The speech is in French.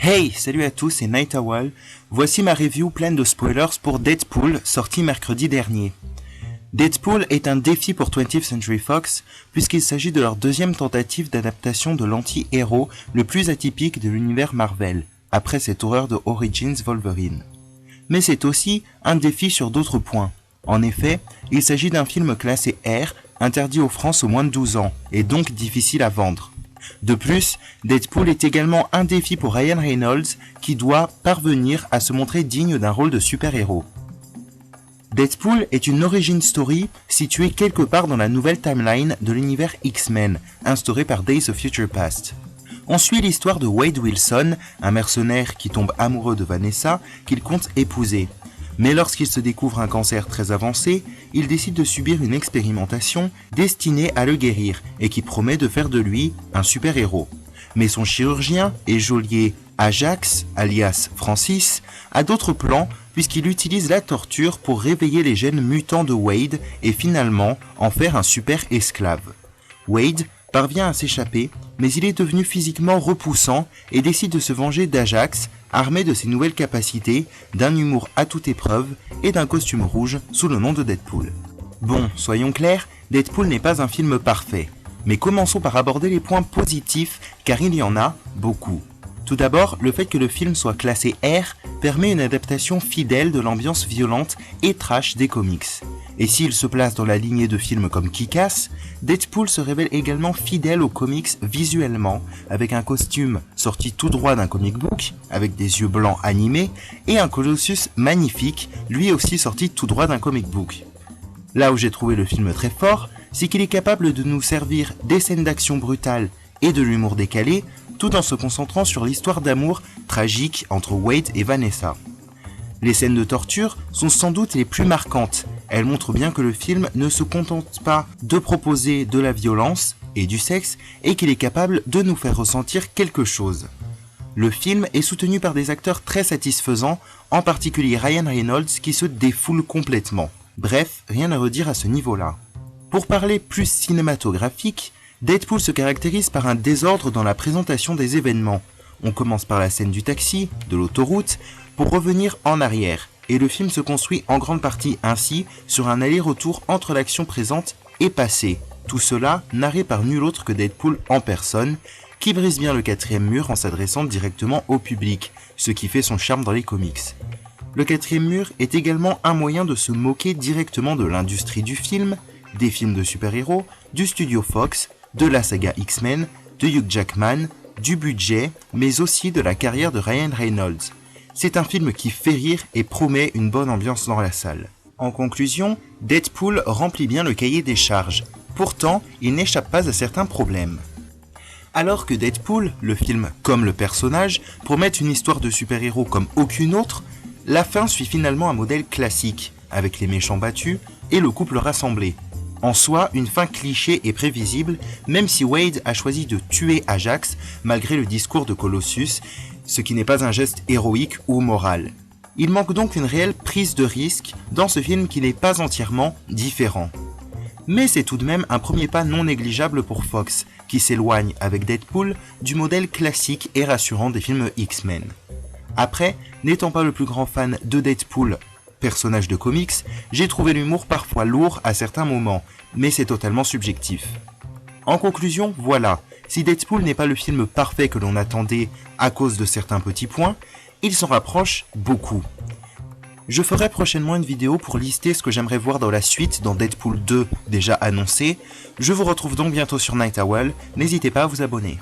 Hey, salut à tous, c'est Night Owl. Voici ma review pleine de spoilers pour Deadpool, sorti mercredi dernier. Deadpool est un défi pour 20th Century Fox, puisqu'il s'agit de leur deuxième tentative d'adaptation de l'anti-héros le plus atypique de l'univers Marvel, après cette horreur de Origins Wolverine. Mais c'est aussi un défi sur d'autres points. En effet, il s'agit d'un film classé R, interdit aux France aux moins de 12 ans, et donc difficile à vendre. De plus, Deadpool est également un défi pour Ryan Reynolds qui doit parvenir à se montrer digne d'un rôle de super-héros. Deadpool est une origin story située quelque part dans la nouvelle timeline de l'univers X-Men, instauré par Days of Future Past. On suit l'histoire de Wade Wilson, un mercenaire qui tombe amoureux de Vanessa qu'il compte épouser. Mais lorsqu'il se découvre un cancer très avancé, il décide de subir une expérimentation destinée à le guérir et qui promet de faire de lui un super-héros. Mais son chirurgien et geôlier Ajax, alias Francis, a d'autres plans puisqu'il utilise la torture pour réveiller les gènes mutants de Wade et finalement en faire un super-esclave. Wade parvient à s'échapper, mais il est devenu physiquement repoussant et décide de se venger d'Ajax, armé de ses nouvelles capacités, d'un humour à toute épreuve et d'un costume rouge sous le nom de Deadpool. Bon, soyons clairs, Deadpool n'est pas un film parfait, mais commençons par aborder les points positifs car il y en a beaucoup. Tout d'abord, le fait que le film soit classé R permet une adaptation fidèle de l'ambiance violente et trash des comics. Et s'il se place dans la lignée de films comme Kick-Ass, Deadpool se révèle également fidèle aux comics visuellement, avec un costume sorti tout droit d'un comic book, avec des yeux blancs animés, et un Colossus magnifique, lui aussi sorti tout droit d'un comic book. Là où j'ai trouvé le film très fort, c'est qu'il est capable de nous servir des scènes d'action brutales et de l'humour décalé, tout en se concentrant sur l'histoire d'amour tragique entre Wade et Vanessa. Les scènes de torture sont sans doute les plus marquantes. Elles montrent bien que le film ne se contente pas de proposer de la violence et du sexe et qu'il est capable de nous faire ressentir quelque chose. Le film est soutenu par des acteurs très satisfaisants, en particulier Ryan Reynolds qui se défoule complètement. Bref, rien à redire à ce niveau-là. Pour parler plus cinématographique, Deadpool se caractérise par un désordre dans la présentation des événements. On commence par la scène du taxi, de l'autoroute, pour revenir en arrière, et le film se construit en grande partie ainsi sur un aller-retour entre l'action présente et passée. Tout cela narré par nul autre que Deadpool en personne, qui brise bien le quatrième mur en s'adressant directement au public, ce qui fait son charme dans les comics. Le quatrième mur est également un moyen de se moquer directement de l'industrie du film, des films de super-héros, du studio Fox, de la saga X-Men, de Hugh Jackman, du budget, mais aussi de la carrière de Ryan Reynolds. C'est un film qui fait rire et promet une bonne ambiance dans la salle. En conclusion, Deadpool remplit bien le cahier des charges. Pourtant, il n'échappe pas à certains problèmes. Alors que Deadpool, le film comme le personnage, promet une histoire de super-héros comme aucune autre, la fin suit finalement un modèle classique, avec les méchants battus et le couple rassemblé. En soi, une fin cliché et prévisible, même si Wade a choisi de tuer Ajax malgré le discours de Colossus, ce qui n'est pas un geste héroïque ou moral. Il manque donc une réelle prise de risque dans ce film qui n'est pas entièrement différent. Mais c'est tout de même un premier pas non négligeable pour Fox, qui s'éloigne avec Deadpool du modèle classique et rassurant des films X-Men. Après, n'étant pas le plus grand fan de Deadpool, personnage de comics, j'ai trouvé l'humour parfois lourd à certains moments, mais c'est totalement subjectif. En conclusion, voilà, si Deadpool n'est pas le film parfait que l'on attendait à cause de certains petits points, il s'en rapproche beaucoup. Je ferai prochainement une vidéo pour lister ce que j'aimerais voir dans la suite dans Deadpool 2 déjà annoncé. Je vous retrouve donc bientôt sur Night Owl, n'hésitez pas à vous abonner.